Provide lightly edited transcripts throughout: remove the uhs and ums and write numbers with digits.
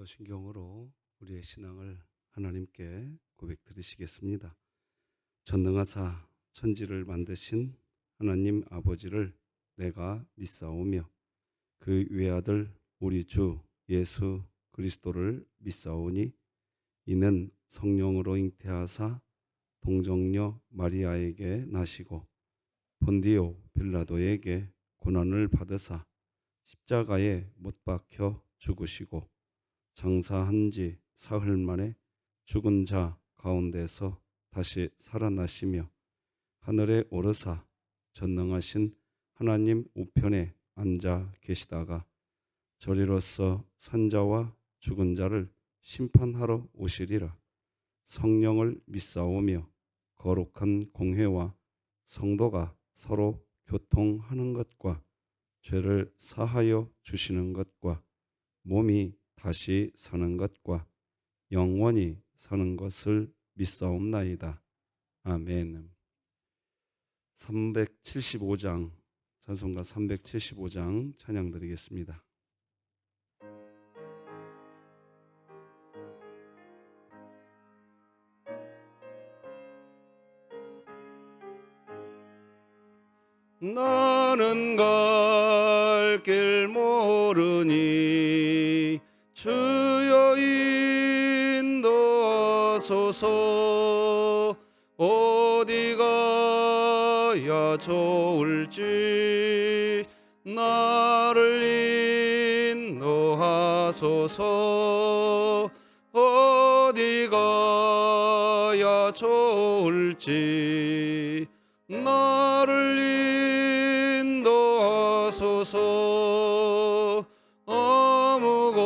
사도신경으로 우리의 신앙을 하나님께 고백드리시겠습니다. 전능하사 천지를 만드신 하나님 아버지를 내가 믿사오며 그 외아들 우리 주 예수 그리스도를 믿사오니 이는 성령으로 잉태하사 동정녀 마리아에게 나시고 본디오 빌라도에게 고난을 받으사 십자가에 못 박혀 죽으시고 장사한 지 사흘 만에 죽은 자 가운데서 다시 살아나시며 하늘에 오르사 전능하신 하나님 우편에 앉아 계시다가 저리로서 산자와 죽은 자를 심판하러 오시리라. 성령을 믿사오며 거룩한 공회와 성도가 서로 교통하는 것과 죄를 사하여 주시는 것과 몸이 다시 사는 것과 영원히 사는 것을 믿사옵나이다. 아멘. 375장 찬송가 375장 찬양 드리겠습니다. 나는 갈 길 모르니 주여 인도하소서. 어디 가야 좋을지 나를 인도하소서. 어디 가야 좋을지 나를 인도하소서. 아무것도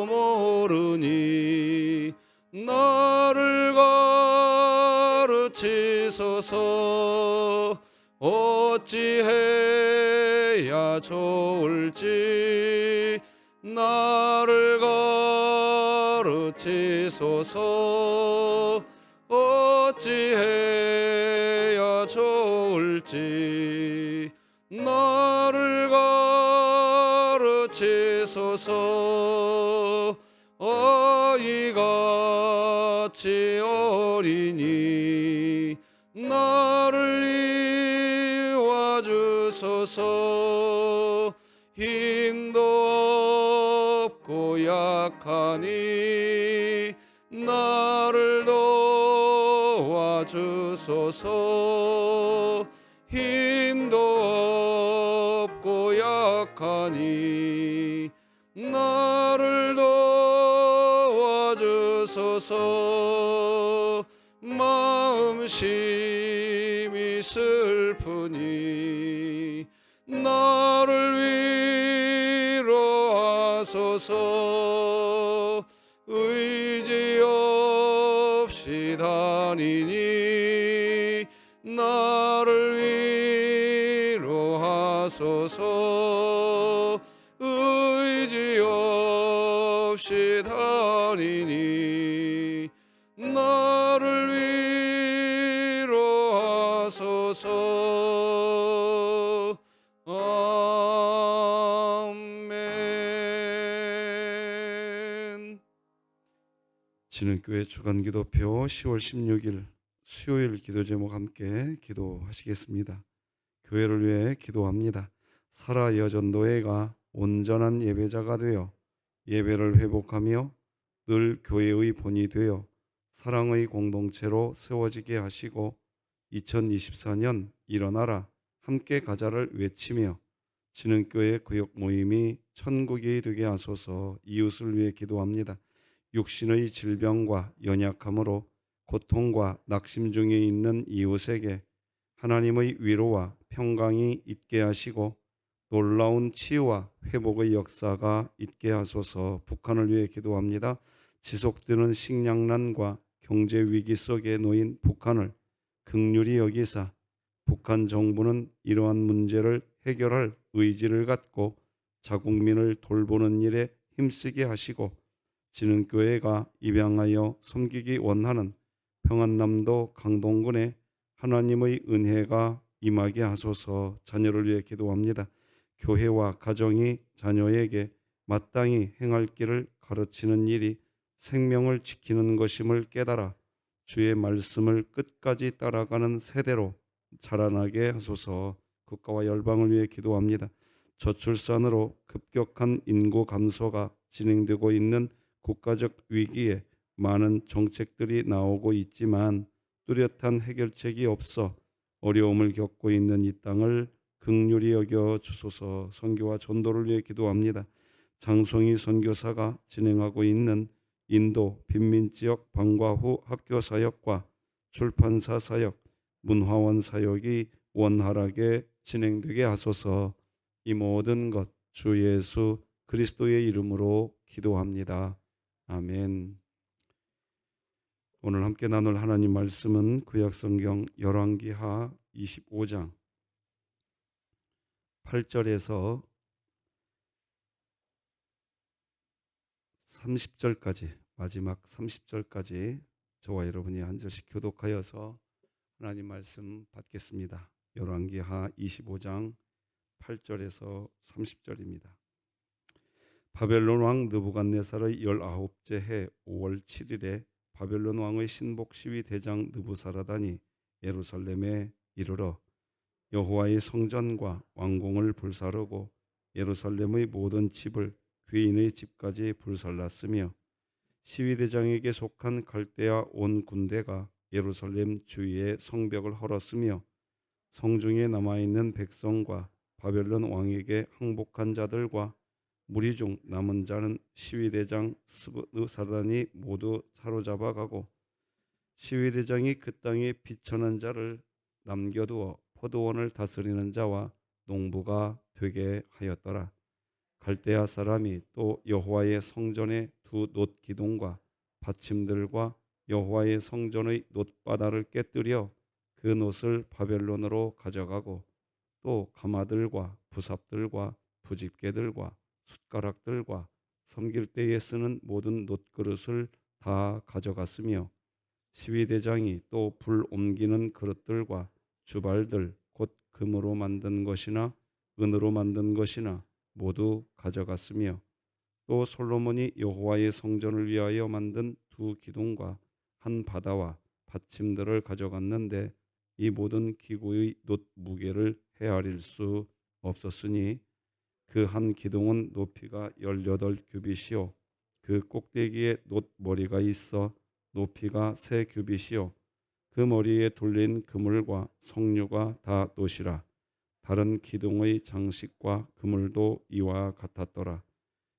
모르니 나를 가르치소서. 어찌해야 좋을지 나를 가르치소서. 어찌해야 좋을지 나를 가르치소서. 아이같이 어리니 나를 이와주소서. 힘도 없고 약하니 나를 도와주소서. 힘도 없고 약하니 나를 도와주소서. 마음 심히 슬프니 나를 위로하소서. 의지 없이 다니니 나를 위로하소서. 의지 없이 다니니 나를 위로하소서. 아멘. 진흥교회 주간기도표 10월 16일 수요일 기도 제목 함께 기도하시겠습니다. 교회를 위해 기도합니다. 사라 여전도회가 온전한 예배자가 되어 예배를 회복하며 늘 교회의 본이 되어 사랑의 공동체로 세워지게 하시고 2024년 일어나라 함께 가자를 외치며 진흥교회 구역 모임이 천국이 되게 하소서. 이웃을 위해 기도합니다. 육신의 질병과 연약함으로 고통과 낙심 중에 있는 이웃에게 하나님의 위로와 평강이 있게 하시고 놀라운 치유와 회복의 역사가 있게 하소서. 북한을 위해 기도합니다. 지속되는 식량난과 경제 위기 속에 놓인 북한을 긍휼히 여기사 북한 정부는 이러한 문제를 해결할 의지를 갖고 자국민을 돌보는 일에 힘쓰게 하시고 진흥교회가 입양하여 섬기기 원하는 평안남도 강동군에 하나님의 은혜가 임하게 하소서. 자녀를 위해 기도합니다. 교회와 가정이 자녀에게 마땅히 행할 길을 가르치는 일이 생명을 지키는 것임을 깨달아 주의 말씀을 끝까지 따라가는 세대로 자라나게 하소서. 국가와 열방을 위해 기도합니다. 저출산으로 급격한 인구 감소가 진행되고 있는 국가적 위기에 많은 정책들이 나오고 있지만 뚜렷한 해결책이 없어 어려움을 겪고 있는 이 땅을 긍휼히 여겨 주소서. 선교와 전도를 위해 기도합니다. 장송희 선교사가 진행하고 있는 인도 빈민 지역 방과 후 학교 사역과 출판사 사역, 문화원 사역이 원활하게 진행되게 하소서. 이 모든 것 주 예수 그리스도의 이름으로 기도합니다. 아멘. 오늘 함께 나눌 하나님 말씀은 구약성경 열왕기하 25장 8절에서 30절까지, 마지막 30절까지 저와 여러분이 한 절씩 교독하여서 하나님 말씀 받겠습니다. 열왕기하 25장 8절에서 30절입니다. 바벨론 왕 느부갓네살의 19째 해 5월 7일에 바벨론 왕의 신복 시위 대장 느부사라단이 예루살렘에 이르러 여호와의 성전과 왕궁을 불사르고 예루살렘의 모든 집을 귀인의 집까지 불살랐으며 시위대장에게 속한 갈대아 온 군대가 예루살렘 주위의 성벽을 헐었으며 성중에 남아있는 백성과 바벨론 왕에게 항복한 자들과 무리 중 남은 자는 시위대장 느부사라단이 모두 사로잡아가고 시위대장이 그 땅에 비천한 자를 남겨두어 포도원을 다스리는 자와 농부가 되게 하였더라. 갈대아 사람이 또 여호와의 성전의 두 놋 기둥과 받침들과 여호와의 성전의 놋바다를 깨뜨려 그 놋을 바벨론으로 가져가고 또 가마들과 부삽들과 부집개들과 숟가락들과 섬길 때에 쓰는 모든 놋그릇을 다 가져갔으며 시위대장이 또 불 옮기는 그릇들과 주발들 곧 금으로 만든 것이나 은으로 만든 것이나 모두 가져갔으며 또 솔로몬이 여호와의 성전을 위하여 만든 두 기둥과 한 바다와 받침들을 가져갔는데 이 모든 기구의 놋 무게를 헤아릴 수 없었으니 그 한 기둥은 높이가 18규빗이요 그 꼭대기에 놋 머리가 있어 높이가 3규빗이요 그 머리에 둘린 그물과 석류가 다 놋이라. 다른 기둥의 장식과 그물도 이와 같았더라.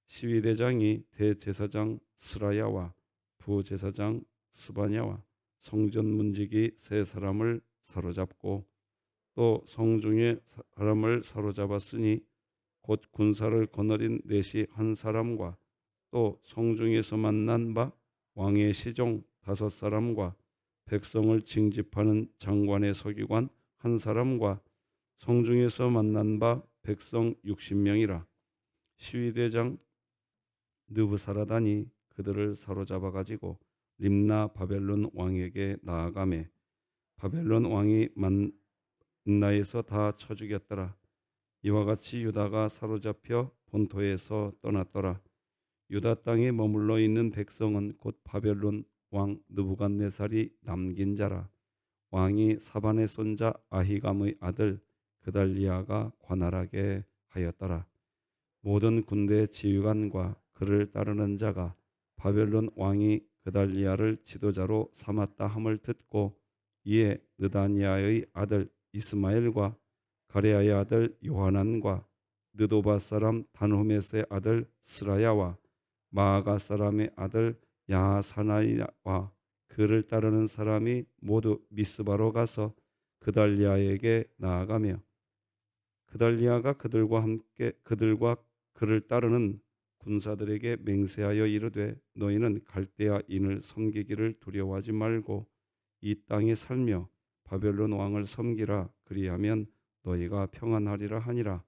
시위대장이 대제사장 스라야와 부제사장 스바냐와 성전 문지기 3사람을 사로잡고 또 성중에 사람을 사로잡았으니 곧 군사를 거느린 넷이 한 사람과 또 성중에서 만난 바 왕의 시종 5사람과 백성을 징집하는 장관의 서기관 한 사람과 성중에서 만난 바 백성 60명이라. 시위대장 느부사라단이 그들을 사로잡아 가지고 림나 바벨론 왕에게 나아가매 바벨론 왕이 만나에서 다 쳐 죽였더라. 이와 같이 유다가 사로잡혀 본토에서 떠났더라. 유다 땅에 머물러 있는 백성은 곧 바벨론 왕 느부갓네살이 남긴 자라. 왕이 사반의 손자 아히감의 아들 그달리아가 관할하게 하였더라. 모든 군대 지휘관과 그를 따르는 자가 바벨론 왕이 그달리아를 지도자로 삼았다 함을 듣고 이에 느다니아의 아들 이스마엘과 가레아의 아들 요하난과 느도바 사람 단후메스의 아들 스라야와 마아가 사람의 아들 야사나이와 그를 따르는 사람이 모두 미스바로 가서 그달리아에게 나아가며 그달리아가 그들과 그를 따르는 군사들에게 맹세하여 이르되 너희는 갈대아 인을 섬기기를 두려워하지 말고 이 땅에 살며 바벨론 왕을 섬기라. 그리하면 너희가 평안하리라 하니라.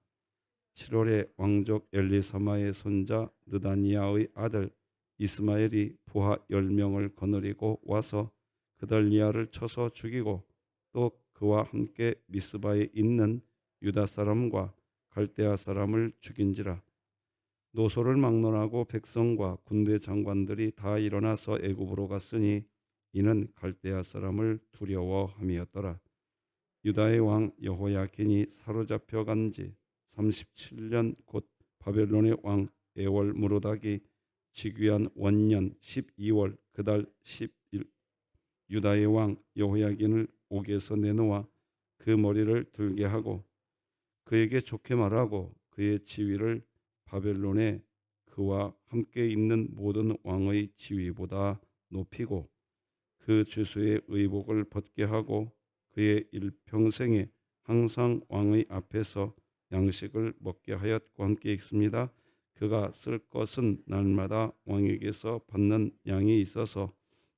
7월에 왕족 엘리사마의 손자 느다니아의 아들 이스마엘이 부하 10명을 거느리고 와서 그달리아를 쳐서 죽이고 또 그와 함께 미스바에 있는 유다 사람과 갈대아 사람을 죽인지라. 노소를 막론하고 백성과 군대 장관들이 다 일어나서 애굽으로 갔으니 이는 갈대아 사람을 두려워함이었더라. 유다의 왕 여호야긴이 사로잡혀 간지 37년 곧 바벨론의 왕 에월 무로닥이 즉위한 원년 12월 그달 10일 유다의 왕 여호야긴을 옥에서 내놓아 그 머리를 들게 하고 그에게 좋게 말하고 그의 지위를 바벨론에 그와 함께 있는 모든 왕의 지위보다 높이고 그 죄수의 의복을 벗게 하고 그의 일평생에 항상 왕의 앞에서 양식을 먹게 하였고 함께 있습니다. 그가 쓸 것은 날마다 왕에게서 받는 양이 있어서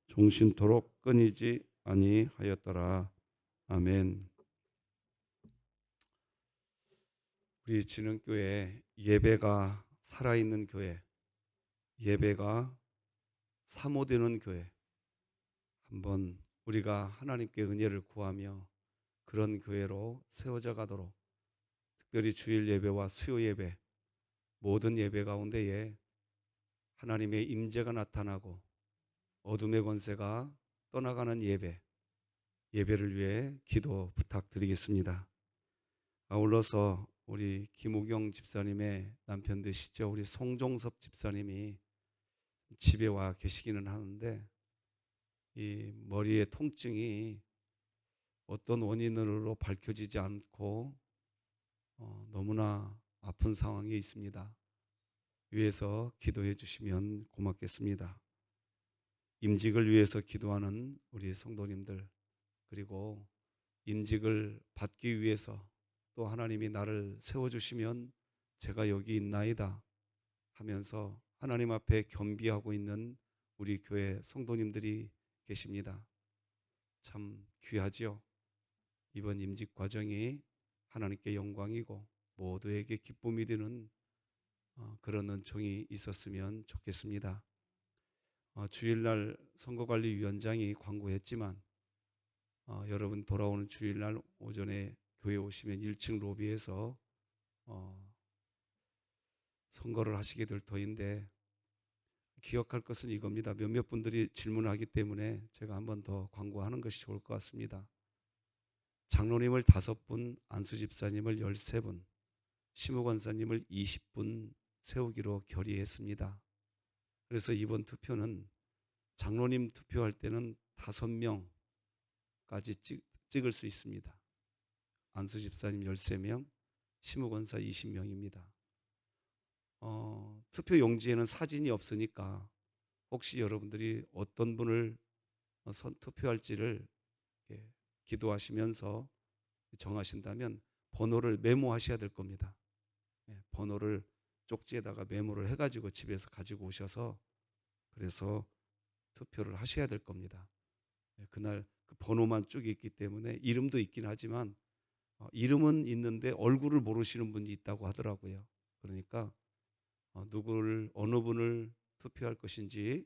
종신토록 끊이지 아니하였더라. 아멘. 우리 진흥교회 예배가 살아있는 교회, 예배가 사모되는 교회, 한번 우리가 하나님께 은혜를 구하며 그런 교회로 세워져 가도록, 특별히 주일 예배와 수요 예배, 모든 예배 가운데에 하나님의 임재가 나타나고 어둠의 권세가 떠나가는 예배를 위해 기도 부탁드리겠습니다. 아울러서 우리 김우경 집사님의 남편 되시죠, 우리 송종섭 집사님이 집에 와 계시기는 하는데 이 머리의 통증이 어떤 원인으로 밝혀지지 않고 너무나 아픈 상황에 있습니다. 위해서 기도해 주시면 고맙겠습니다. 임직을 위해서 기도하는 우리 성도님들, 그리고 임직을 받기 위해서 또 하나님이 나를 세워주시면 제가 여기 있나이다 하면서 하나님 앞에 겸비하고 있는 우리 교회 성도님들이 계십니다. 참 귀하지요. 이번 임직 과정이 하나님께 영광이고 모두에게 기쁨이 되는 그런 은총이 있었으면 좋겠습니다. 주일날 선거관리위원장이 광고했지만 여러분 돌아오는 주일날 오전에 교회 오시면 1층 로비에서 선거를 하시게 될 터인데 기억할 것은 이겁니다. 몇몇 분들이 질문하기 때문에 제가 한 번 더 광고하는 것이 좋을 것 같습니다. 장로님을 5분, 안수 집사님을 13분, 심우 권사님을 20분 세우기로 결의했습니다. 그래서 이번 투표는 장로님 투표할 때는 5명까지 찍을 수 있습니다. 안수 집사님 13명, 심우 권사 20명입니다. 투표 용지에는 사진이 없으니까 혹시 여러분들이 어떤 분을 투표할지를 기도하시면서 정하신다면 번호를 메모하셔야 될 겁니다. 번호를 쪽지에다가 메모를 해가지고 집에서 가지고 오셔서 그래서 투표를 하셔야 될 겁니다. 그날 그 번호만 쭉 있기 때문에 이름도 있긴 하지만 이름은 있는데 얼굴을 모르시는 분이 있다고 하더라고요. 그러니까 어느 분을 투표할 것인지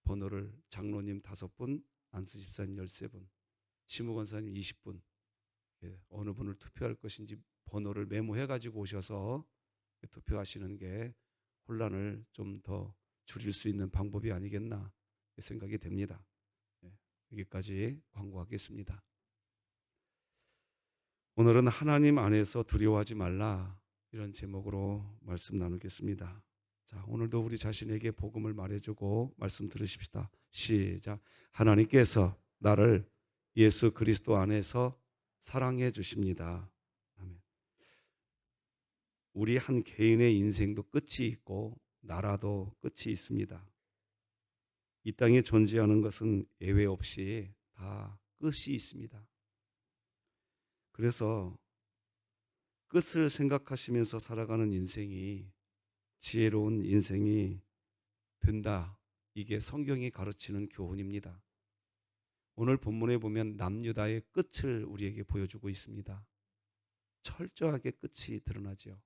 번호를 장로님 5분, 안수 집사님 13분, 심우 권사님 20분, 어느 분을 투표할 것인지 번호를 메모해 가지고 오셔서 투표하시는 게 혼란을 좀 더 줄일 수 있는 방법이 아니겠나 생각이 됩니다. 여기까지 광고하겠습니다. 오늘은 하나님 안에서 두려워하지 말라, 이런 제목으로 말씀 나누겠습니다. 자, 오늘도 우리 자신에게 복음을 말해주고 말씀 들으십시다. 시작. 하나님께서 나를 예수 그리스도 안에서 사랑해 주십니다. 아멘. 우리 한 개인의 인생도 끝이 있고 나라도 끝이 있습니다. 이 땅에 존재하는 것은 예외 없이 다 끝이 있습니다. 그래서 끝을 생각하시면서 살아가는 인생이 지혜로운 인생이 된다. 이게 성경이 가르치는 교훈입니다. 오늘 본문에 보면 남유다의 끝을 우리에게 보여주고 있습니다. 철저하게 끝이 드러나죠.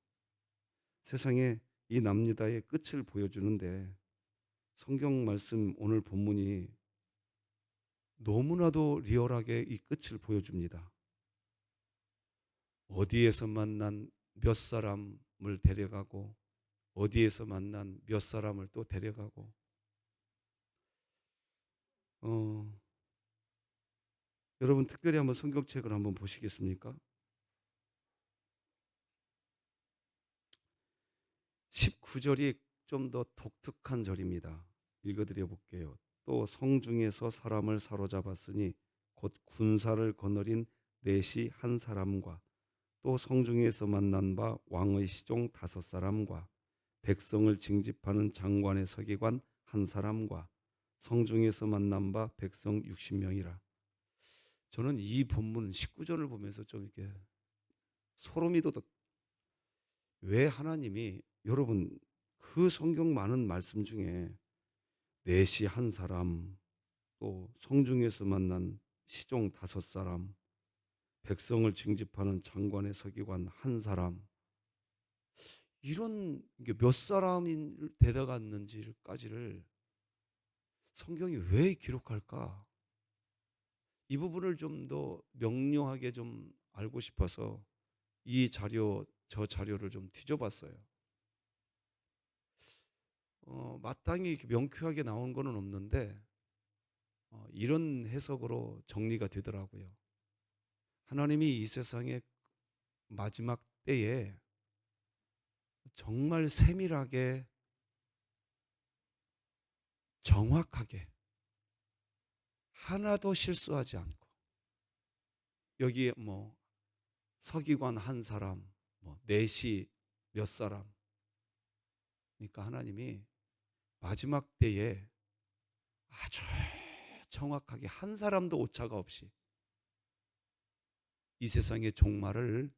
세상에 이 남유다의 끝을 보여주는데 성경 말씀 오늘 본문이 너무나도 리얼하게 이 끝을 보여줍니다. 어디에서 만난 몇 사람, 데려가고 어디에서 만난 몇 사람을 또 데려가고 여러분 특별히 한번 성경책을 한번 보시겠습니까? 19절이 좀 더 독특한 절입니다. 읽어드려 볼게요. 또 성중에서 사람을 사로잡았으니 곧 군사를 거느린 넷이 한 사람과 또 성중에서 만난 바 왕의 시종 5사람과 백성을 징집하는 장관의 서기관 한 사람과 성중에서 만난 바 백성 60명이라. 저는 이 본문 19절을 보면서 좀 이렇게 소름이 돋았. 왜 하나님이 여러분 그 성경 많은 말씀 중에 넷이 한 사람, 또 성중에서 만난 시종 5사람, 백성을 징집하는 장관의 서기관 한 사람, 이런 몇 사람이 데려갔는지까지를 성경이 왜 기록할까? 이 부분을 좀 더 명료하게 좀 알고 싶어서 이 자료, 저 자료를 좀 뒤져봤어요. 마땅히 이렇게 명쾌하게 나온 거는 없는데 이런 해석으로 정리가 되더라고요. 하나님이 이 세상의 마지막 때에 정말 세밀하게 정확하게 하나도 실수하지 않고, 여기에 뭐 서기관 한 사람, 뭐 넷이 몇 사람, 그러니까 하나님이 마지막 때에 아주 정확하게 한 사람도 오차가 없이 이 세상의 종말을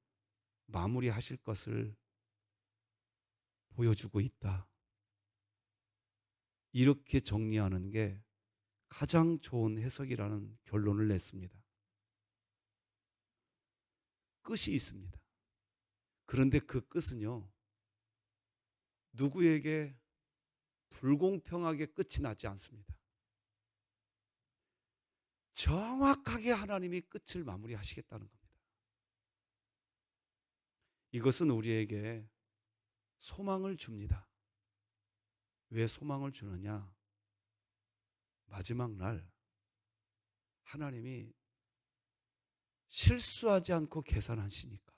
마무리하실 것을 보여주고 있다. 이렇게 정리하는 게 가장 좋은 해석이라는 결론을 냈습니다. 끝이 있습니다. 그런데 그 끝은요, 누구에게 불공평하게 끝이 나지 않습니다. 정확하게 하나님이 끝을 마무리하시겠다는 겁니다. 이것은 우리에게 소망을 줍니다. 왜 소망을 주느냐? 마지막 날 하나님이 실수하지 않고 계산하시니까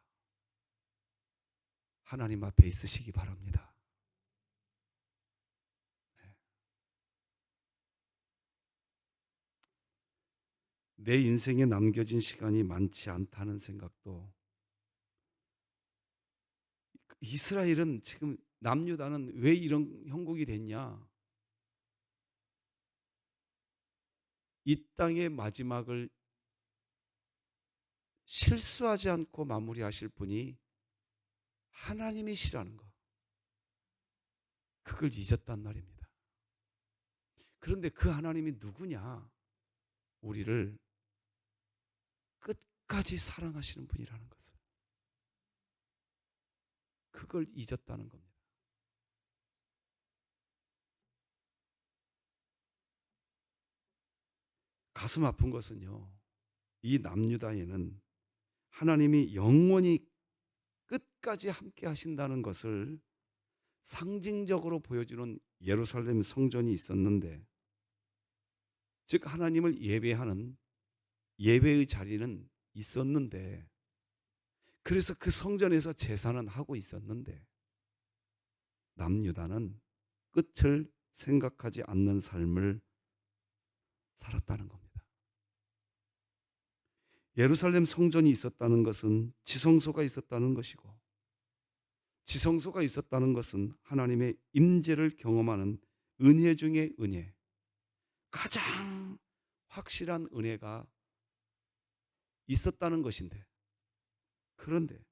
하나님 앞에 있으시기 바랍니다. 내 인생에 남겨진 시간이 많지 않다는 생각도, 이스라엘은 지금 남유다는 왜 이런 형국이 됐냐? 이 땅의 마지막을 실수하지 않고 마무리하실 분이 하나님이시라는 거, 그걸 잊었단 말입니다. 그런데 그 하나님이 누구냐? 우리를 끝까지 사랑하시는 분이라는 것을, 그걸 잊었다는 겁니다. 가슴 아픈 것은요, 이 남유다에는 하나님이 영원히 끝까지 함께 하신다는 것을 상징적으로 보여주는 예루살렘 성전이 있었는데, 즉 하나님을 예배하는 예배의 자리는 있었는데, 그래서 그 성전에서 제사는 하고 있었는데, 남유다는 끝을 생각하지 않는 삶을 살았다는 겁니다. 예루살렘 성전이 있었다는 것은 지성소가 있었다는 것이고, 지성소가 있었다는 것은 하나님의 임재를 경험하는 은혜 중에 은혜, 가장 확실한 은혜가 있었다는 것인데, 그런데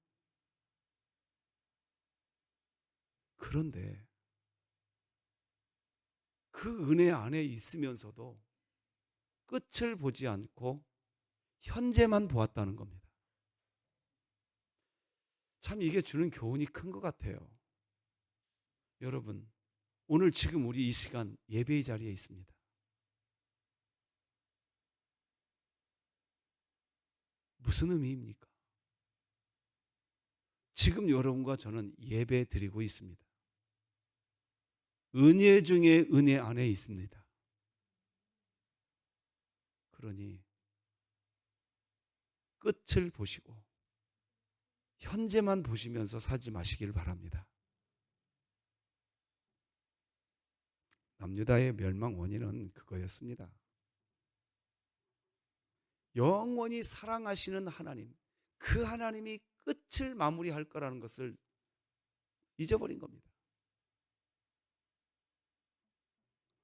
그 은혜 안에 있으면서도 끝을 보지 않고 현재만 보았다는 겁니다. 참 이게 주는 교훈이 큰 것 같아요. 여러분, 오늘 지금 우리 이 시간 예배의 자리에 있습니다. 무슨 의미입니까? 지금 여러분과 저는 예배 드리고 있습니다. 은혜 중에 은혜 안에 있습니다. 그러니 끝을 보시고 현재만 보시면서 살지 마시길 바랍니다. 남유다의 멸망 원인은 그거였습니다. 영원히 사랑하시는 하나님, 그 하나님이 끝을 마무리할 거라는 것을 잊어버린 겁니다.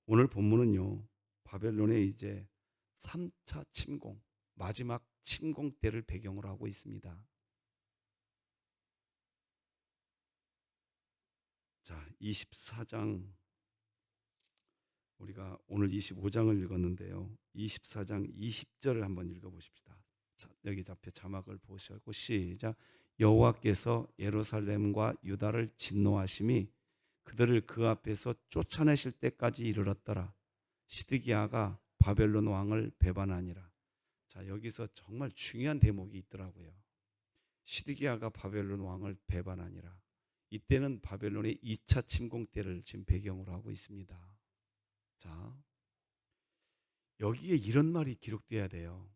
오늘 본문은요, 바벨론의 이제 3차 침공, 마지막 침공 때를 배경으로 하고 있습니다. 자, 24장, 우리가 오늘 25장을 읽었는데요. 24장 20절을 한번 읽어보십시다. 자, 여기 앞에 자막을 보시고 시작. 여호와께서 예루살렘과 유다를 진노하심이 그들을 그 앞에서 쫓아내실 때까지 이르렀더라. 시드기야가 바벨론 왕을 배반하니라. 자, 여기서 정말 중요한 대목이 있더라고요. 시드기야가 바벨론 왕을 배반하니라. 이때는 바벨론의 2차 침공 때를 지금 배경으로 하고 있습니다. 자, 여기에 이런 말이 기록돼야 돼요.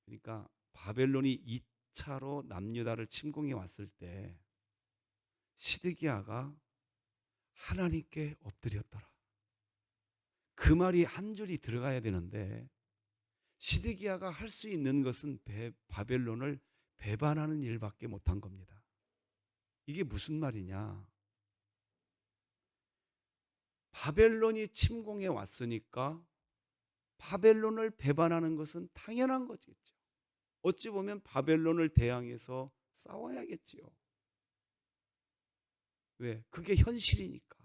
그러니까 바벨론이 2차로 남유다를 침공해 왔을 때 시드기야가 하나님께 엎드렸더라. 그 말이 한 줄이 들어가야 되는데 시드기야가 할 수 있는 것은 바벨론을 배반하는 일밖에 못한 겁니다. 이게 무슨 말이냐? 바벨론이 침공해 왔으니까 바벨론을 배반하는 것은 당연한 거겠죠. 어찌 보면 바벨론을 대항해서 싸워야겠지요. 왜? 그게 현실이니까.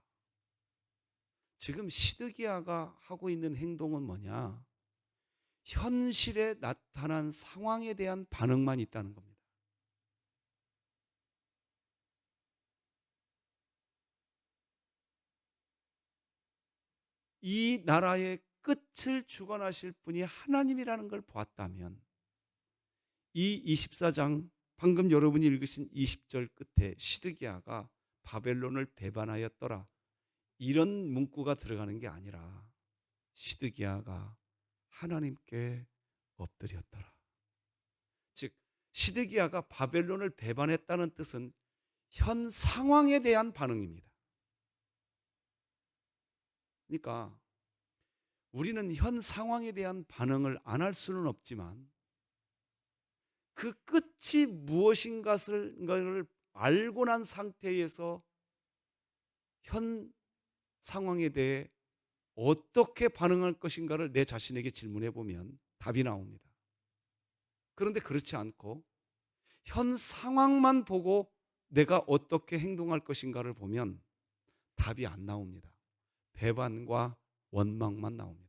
지금 시드기야가 하고 있는 행동은 뭐냐? 현실에 나타난 상황에 대한 반응만 있다는 겁니다. 이 나라의 끝을 주관하실 분이 하나님이라는 걸 보았다면 이 24장 방금 여러분이 읽으신 20절 끝에 시드기야가 바벨론을 배반하였더라, 이런 문구가 들어가는 게 아니라 시드기야가 하나님께 엎드렸더라. 즉 시드기야가 바벨론을 배반했다는 뜻은 현 상황에 대한 반응입니다. 그러니까 우리는 현 상황에 대한 반응을 안 할 수는 없지만 그 끝이 무엇인가를 알고 난 상태에서 현 상황에 대해 어떻게 반응할 것인가를 내 자신에게 질문해 보면 답이 나옵니다. 그런데 그렇지 않고 현 상황만 보고 내가 어떻게 행동할 것인가를 보면 답이 안 나옵니다. 배반과 원망만 나옵니다.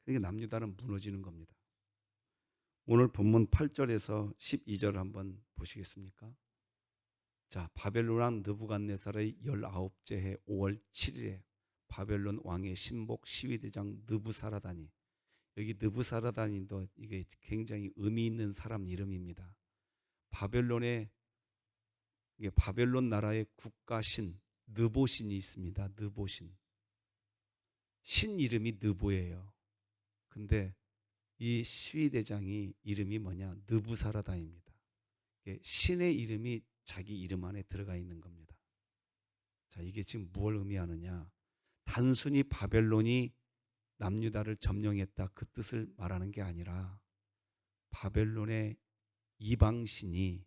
그러니까 남유다는 무너지는 겁니다. 오늘 본문 8절에서 12절 한번 보시겠습니까? 자, 바벨론 왕 느부갓네살의 19째 해 5월 7일에 바벨론 왕의 신복 시위대장 느부사라단이, 여기 느부사라단도 이게 굉장히 의미 있는 사람 이름입니다. 바벨론 나라의 국가신 느보신이 있습니다. 느보신. 신 이름이 느보예요. 근데 이 시위대장이 이름이 뭐냐? 느부사라단입니다. 신의 이름이 자기 이름 안에 들어가 있는 겁니다. 자, 이게 지금 무엇을 의미하느냐? 단순히 바벨론이 남유다를 점령했다 그 뜻을 말하는 게 아니라 바벨론의 이방신이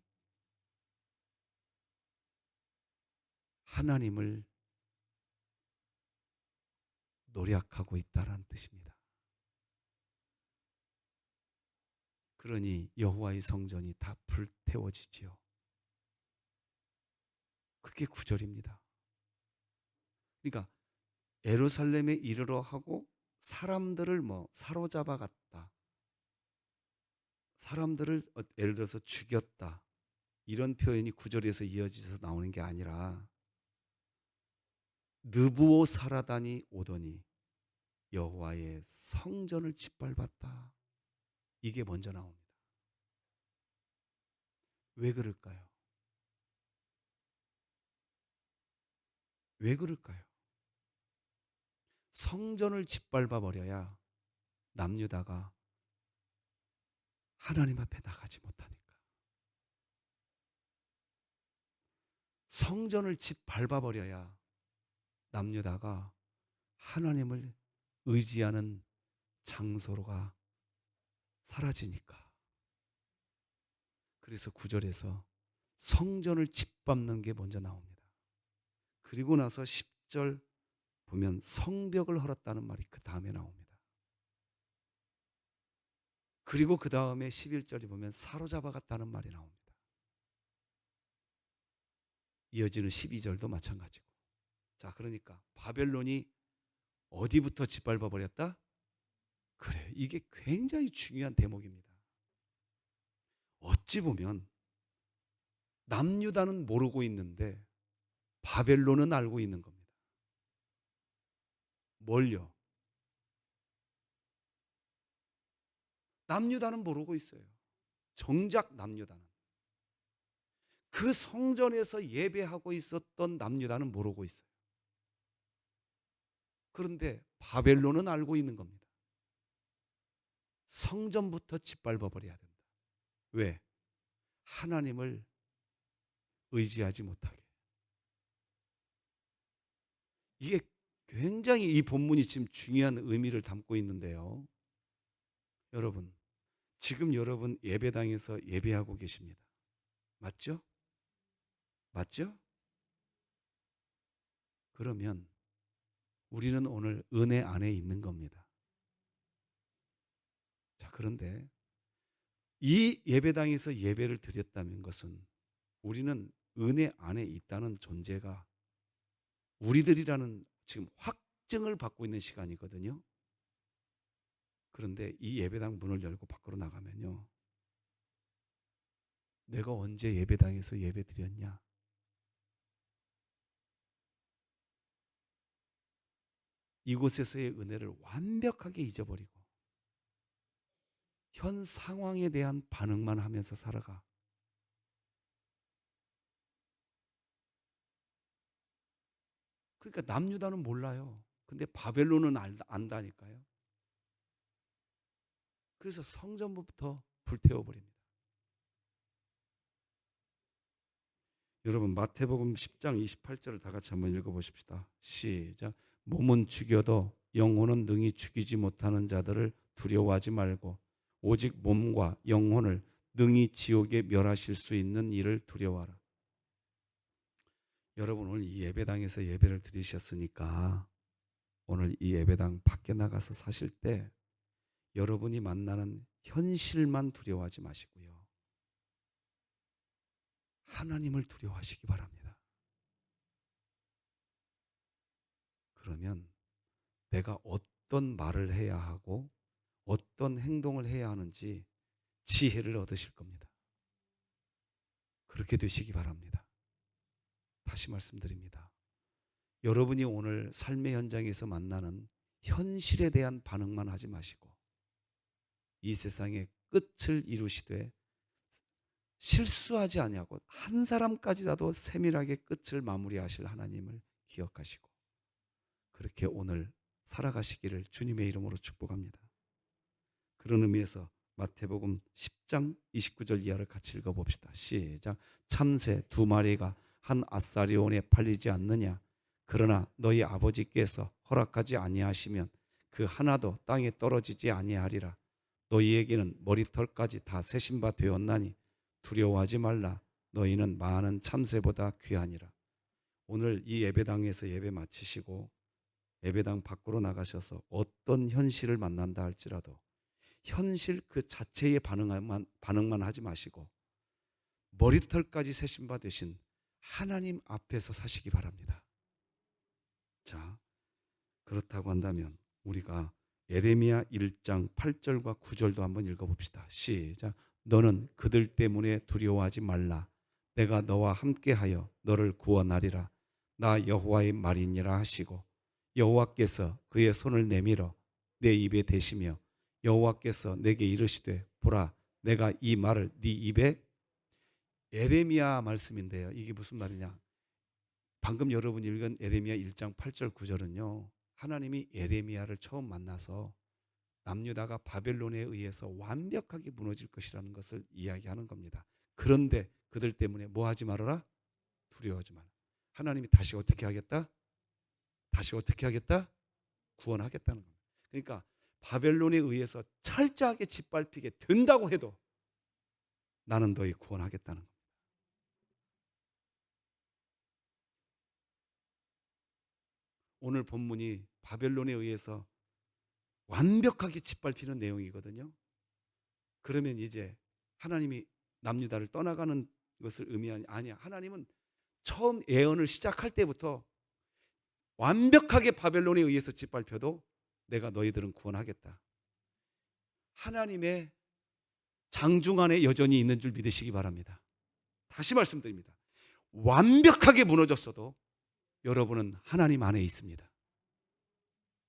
하나님을 노략하고 있다라는 뜻입니다. 그러니 여호와의 성전이 다 불태워지지요. 그게 9절입니다. 그러니까 예루살렘에 이르러 하고 사람들을 사로잡아 갔다, 사람들을 예를 들어서 죽였다, 이런 표현이 9절에서 이어져서 나오는 게 아니라 느부오사라단이 오더니 여호와의 성전을 짓밟았다, 이게 먼저 나옵니다. 왜 그럴까요? 왜 그럴까요? 성전을 짓밟아 버려야 남유다가 하나님 앞에 나가지 못하니까. 성전을 짓밟아 버려야 남유다가 하나님을 의지하는 장소로가 사라지니까. 그래서 9절에서 성전을 짓밟는 게 먼저 나옵니다. 그리고 나서 10절 보면 성벽을 헐었다는 말이 그 다음에 나옵니다. 그리고 그 다음에 11절에 보면 사로잡아 갔다는 말이 나옵니다. 이어지는 12절도 마찬가지고. 자, 그러니까 바벨론이 어디부터 짓밟아 버렸다? 그래, 이게 굉장히 중요한 대목입니다. 어찌 보면 남유다는 모르고 있는데 바벨론은 알고 있는 겁니다. 뭘요? 남유다는 모르고 있어요. 정작 남유다는 그 성전에서 예배하고 있었던 남유다는 모르고 있어요. 그런데 바벨론은 알고 있는 겁니다. 성전부터 짓밟아 버려야 된다. 왜? 하나님을 의지하지 못하게. 이게 굉장히 이 본문이 지금 중요한 의미를 담고 있는데요. 여러분, 지금 여러분 예배당에서 예배하고 계십니다. 맞죠? 맞죠? 그러면 우리는 오늘 은혜 안에 있는 겁니다. 자, 그런데 이 예배당에서 예배를 드렸다는 것은 우리는 은혜 안에 있다는 존재가 우리들이라는 지금 확증을 받고 있는 시간이거든요. 그런데 이 예배당 문을 열고 밖으로 나가면요, 내가 언제 예배당에서 예배 드렸냐? 이곳에서의 은혜를 완벽하게 잊어버리고 현 상황에 대한 반응만 하면서 살아가. 그러니까 남유다는 몰라요. 근데 바벨론은 안다니까요. 그래서 성전부터 불태워버립니다. 여러분 마태복음 10장 28절을 다 같이 한번 읽어보십시다. 시작. 몸은 죽여도 영혼은 능히 죽이지 못하는 자들을 두려워하지 말고 오직 몸과 영혼을 능히 지옥에 멸하실 수 있는 이를 두려워하라. 여러분 오늘 이 예배당에서 예배를 드리셨으니까 오늘 이 예배당 밖에 나가서 사실 때 여러분이 만나는 현실만 두려워하지 마시고요. 하나님을 두려워하시기 바랍니다. 그러면 내가 어떤 말을 해야 하고 어떤 행동을 해야 하는지 지혜를 얻으실 겁니다. 그렇게 되시기 바랍니다. 다시 말씀드립니다. 여러분이 오늘 삶의 현장에서 만나는 현실에 대한 반응만 하지 마시고 이 세상의 끝을 이루시되 실수하지 아니하고 한 사람까지라도 세밀하게 끝을 마무리하실 하나님을 기억하시고 그렇게 오늘 살아가시기를 주님의 이름으로 축복합니다. 그런 의미에서 마태복음 10장 29절 이하를 같이 읽어봅시다. 시작. 참새 2마리가 한 아사리온에 팔리지 않느냐? 그러나 너희 아버지께서 허락하지 아니하시면 그 하나도 땅에 떨어지지 아니하리라. 너희에게는 머리털까지 다 세신 바 되었나니 두려워하지 말라. 너희는 많은 참새보다 귀하니라. 오늘 이 예배당에서 예배 마치시고 예배당 밖으로 나가셔서 어떤 현실을 만난다 할지라도 현실 그 자체의 반응만 하지 마시고 머리털까지 세신 바 되신 하나님 앞에서 사시기 바랍니다. 자, 그렇다고 한다면 우리가 예레미야 1장 8절과 9절도 한번 읽어봅시다. 시작. 너는 그들 때문에 두려워하지 말라. 내가 너와 함께하여 너를 구원하리라. 나 여호와의 말이니라 하시고 여호와께서 그의 손을 내밀어 내 입에 대시며 여호와께서 내게 이르시되 보라 내가 이 말을 네 입에 에레미야 말씀인데요. 이게 무슨 말이냐? 방금 여러분이 읽은 에레미야 1장 8절 9절은요. 하나님이 에레미야를 처음 만나서 남유다가 바벨론에 의해서 완벽하게 무너질 것이라는 것을 이야기하는 겁니다. 그런데 그들 때문에 뭐 하지 말아라? 두려워하지 마라. 하나님이 다시 어떻게 하겠다? 다시 어떻게 하겠다? 구원하겠다는 겁니다. 그러니까 바벨론에 의해서 철저하게 짓밟히게 된다고 해도 나는 너희 구원하겠다는 겁니다. 오늘 본문이 바벨론에 의해서 완벽하게 짓밟히는 내용이거든요. 그러면 이제 하나님이 남유다를 떠나가는 것을 의미하니 아니야. 하나님은 처음 예언을 시작할 때부터 완벽하게 바벨론에 의해서 짓밟혀도 내가 너희들은 구원하겠다. 하나님의 장중 안에 여전히 있는 줄 믿으시기 바랍니다. 다시 말씀드립니다. 완벽하게 무너졌어도 여러분은 하나님 안에 있습니다.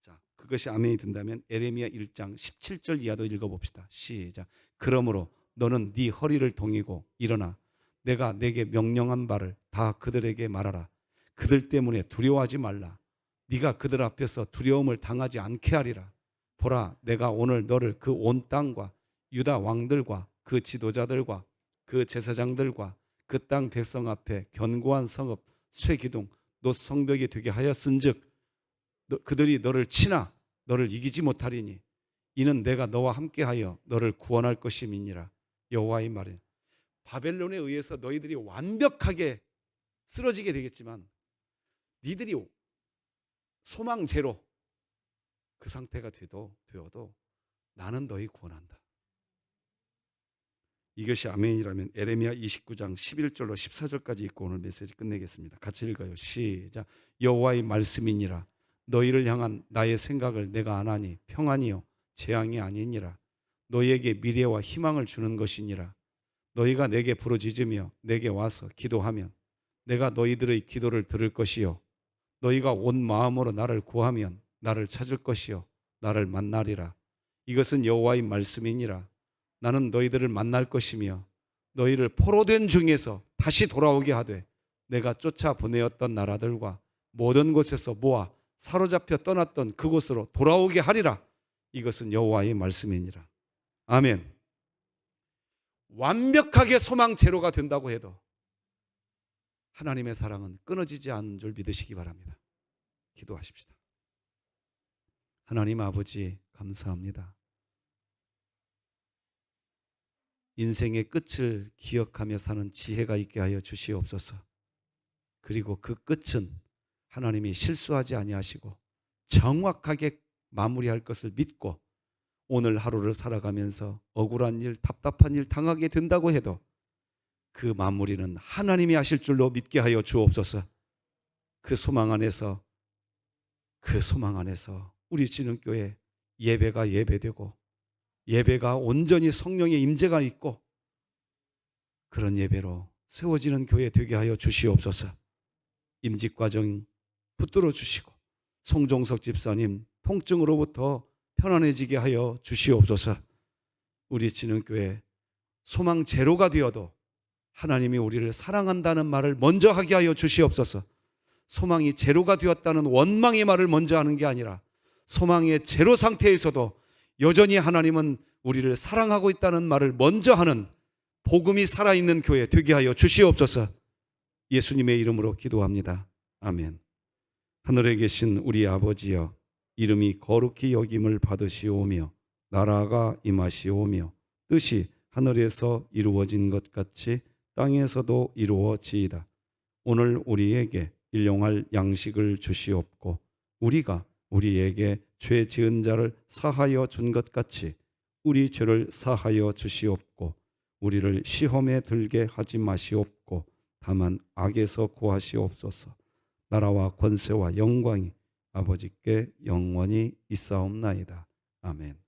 자, 그것이 아멘이 든다면 에레미야 1장 17절 이하도 읽어봅시다. 시작. 그러므로 너는 네 허리를 동이고 일어나 내가 내게 명령한 바를 다 그들에게 말하라. 그들 때문에 두려워하지 말라. 네가 그들 앞에서 두려움을 당하지 않게 하리라. 보라, 내가 오늘 너를 그 온 땅과 유다 왕들과 그 지도자들과 그 제사장들과 그 땅 백성 앞에 견고한 성읍 쇠기둥 놋 성벽이 되게 하였은즉 그들이 너를 치나 너를 이기지 못하리니 이는 내가 너와 함께하여 너를 구원할 것임이니라. 여호와의 말이야. 바벨론에 의해서 너희들이 완벽하게 쓰러지게 되겠지만 니들이 소망 제로 그 상태가 되어도 나는 너희 구원한다. 이것이 아멘이라면 에레미야 29장 11절로 14절까지 읽고 오늘 메시지 끝내겠습니다. 같이 읽어요. 시작. 여호와의 말씀이니라. 너희를 향한 나의 생각을 내가 아나니 평안이요 재앙이 아니니라. 너희에게 미래와 희망을 주는 것이니라. 너희가 내게 부르짖으며 내게 와서 기도하면 내가 너희들의 기도를 들을 것이요 너희가 온 마음으로 나를 구하면 나를 찾을 것이요 나를 만나리라. 이것은 여호와의 말씀이니라. 나는 너희들을 만날 것이며 너희를 포로된 중에서 다시 돌아오게 하되 내가 쫓아 보내었던 나라들과 모든 곳에서 모아 사로잡혀 떠났던 그곳으로 돌아오게 하리라. 이것은 여호와의 말씀이니라. 아멘. 완벽하게 소망 제로가 된다고 해도 하나님의 사랑은 끊어지지 않는 줄 믿으시기 바랍니다. 기도하십시다. 하나님 아버지 감사합니다. 인생의 끝을 기억하며 사는 지혜가 있게 하여 주시옵소서. 그리고 그 끝은 하나님이 실수하지 아니하시고 정확하게 마무리할 것을 믿고 오늘 하루를 살아가면서 억울한 일, 답답한 일 당하게 된다고 해도 그 마무리는 하나님이 하실 줄로 믿게 하여 주옵소서. 그 소망 안에서 우리 진흥교회 예배가 예배되고 예배가 온전히 성령의 임재가 있고 그런 예배로 세워지는 교회 되게 하여 주시옵소서. 임직과정 붙들어 주시고 송종석 집사님 통증으로부터 편안해지게 하여 주시옵소서. 우리 진흥교회 소망 제로가 되어도 하나님이 우리를 사랑한다는 말을 먼저 하게 하여 주시옵소서. 소망이 제로가 되었다는 원망의 말을 먼저 하는 게 아니라 소망의 제로 상태에서도 여전히 하나님은 우리를 사랑하고 있다는 말을 먼저 하는 복음이 살아있는 교회 되게 하여 주시옵소서. 예수님의 이름으로 기도합니다. 아멘. 하늘에 계신 우리 아버지여, 이름이 거룩히 여김을 받으시오며 나라가 임하시오며 뜻이 하늘에서 이루어진 것 같이 땅에서도 이루어지이다. 오늘 우리에게 일용할 양식을 주시옵고 우리가 우리에게 죄 지은 자를 사하여 준 것 같이 우리 죄를 사하여 주시옵고 우리를 시험에 들게 하지 마시옵고 다만 악에서 구하시옵소서. 나라와 권세와 영광이 아버지께 영원히 있사옵나이다. 아멘.